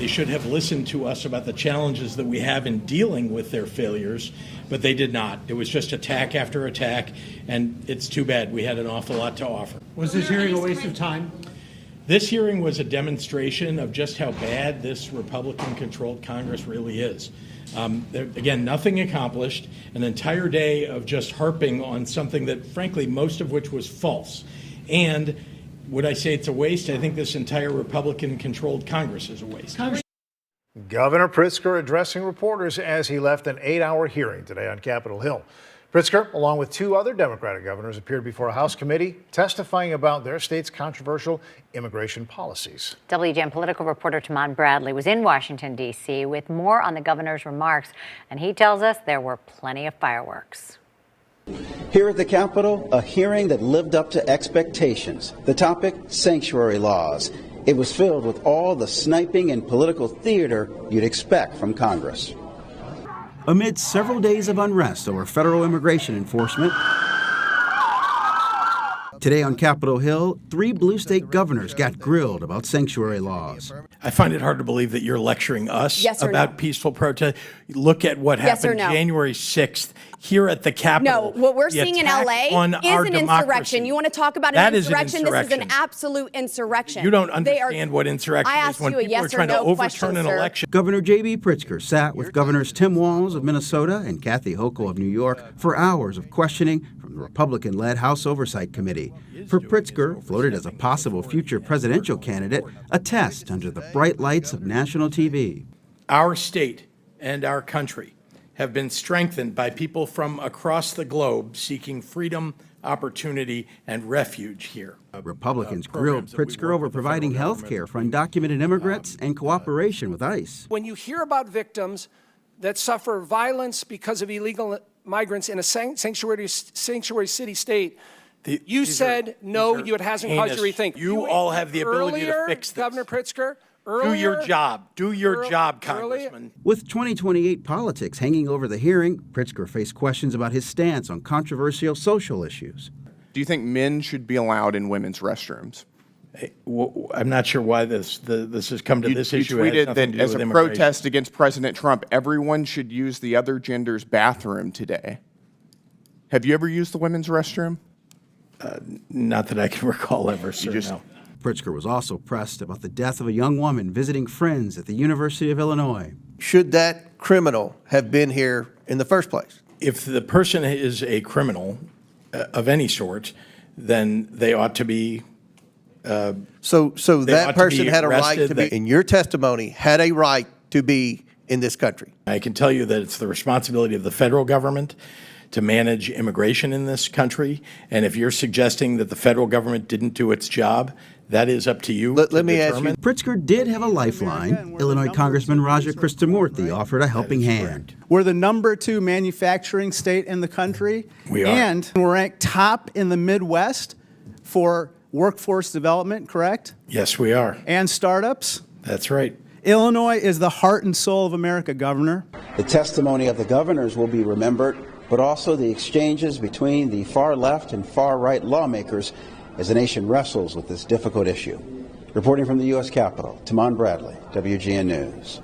They should have listened to us about the challenges that we have in dealing with their failures, but they did not. It was just attack after attack, and it's too bad. We had an awful lot to offer. Was this hearing a waste of time? This hearing was a demonstration of just how bad this Republican-controlled Congress really is. Again, nothing accomplished, an entire day of just harping on something that, frankly, most of which was false. And would I say it's a waste? I think this entire Republican-controlled Congress is a waste. Governor Pritzker addressing reporters as he left an 8-hour hearing today on Capitol Hill. Pritzker, along with 2 other Democratic governors, appeared before a House committee testifying about their state's controversial immigration policies. WGN political reporter Tamon Bradley was in Washington, D.C. with more on the governor's remarks, and he tells us there were plenty of fireworks. Here at the Capitol, a hearing that lived up to expectations. The topic, sanctuary laws. It was filled with all the sniping and political theater you'd expect from Congress. Amid several days of unrest over federal immigration enforcement, today on Capitol Hill, 3 blue state governors got grilled about sanctuary laws. I find it hard to believe that you're lecturing us about peaceful protest. Look at what happened January 6th here at the Capitol. No, what we're seeing in LA is an insurrection. You want to talk about an insurrection? This is an absolute insurrection. You don't understand what insurrection is when people are trying to overturn an election. Governor J.B. Pritzker sat with Governors Tim Walz of Minnesota and Kathy Hochul of New York for hours of questioning from the Republican-led House Oversight Committee. For Pritzker, floated as a possible future presidential candidate, a test under the bright lights of national TV. Our state and our country have been strengthened by people from across the globe seeking freedom, opportunity, and refuge here. Republicans grilled Pritzker over providing health care for undocumented immigrants and cooperation with ICE. When you hear about victims that suffer violence because of illegal migrants in a sanctuary city state, you said no, it hasn't caused you to rethink. You all have the ability to fix this. Governor Pritzker, do your job. Do your job, Congressman. With 2028 politics hanging over the hearing, Pritzker faced questions about his stance on controversial social issues. Do you think men should be allowed in women's restrooms? I'm not sure why this has come to this issue. You tweeted that as a protest against President Trump, everyone should use the other gender's bathroom today. Have you ever used the women's restroom? Not that I can recall ever, sir. No. Pritzker was also pressed about the death of a young woman visiting friends at the University of Illinois. Should that criminal have been here in the first place? If the person is a criminal of any sort, then they ought to be. So that person had a right to be, in your testimony, had a right to be in this country. I can tell you that it's the responsibility of the federal government to manage immigration in this country. And if you're suggesting that the federal government didn't do its job, that is up to you. Let me ask you. Pritzker did have a lifeline. Illinois Congressman Raja Krishnamurthy offered a helping hand. We're the #2 manufacturing state in the country. We are. And we're ranked top in the Midwest for workforce development, correct? Yes, we are. And startups? That's right. Illinois is the heart and soul of America, Governor. The testimony of the governors will be remembered, but also the exchanges between the far left and far right lawmakers as the nation wrestles with this difficult issue. Reporting from the U.S. Capitol, Tamon Bradley, WGN News.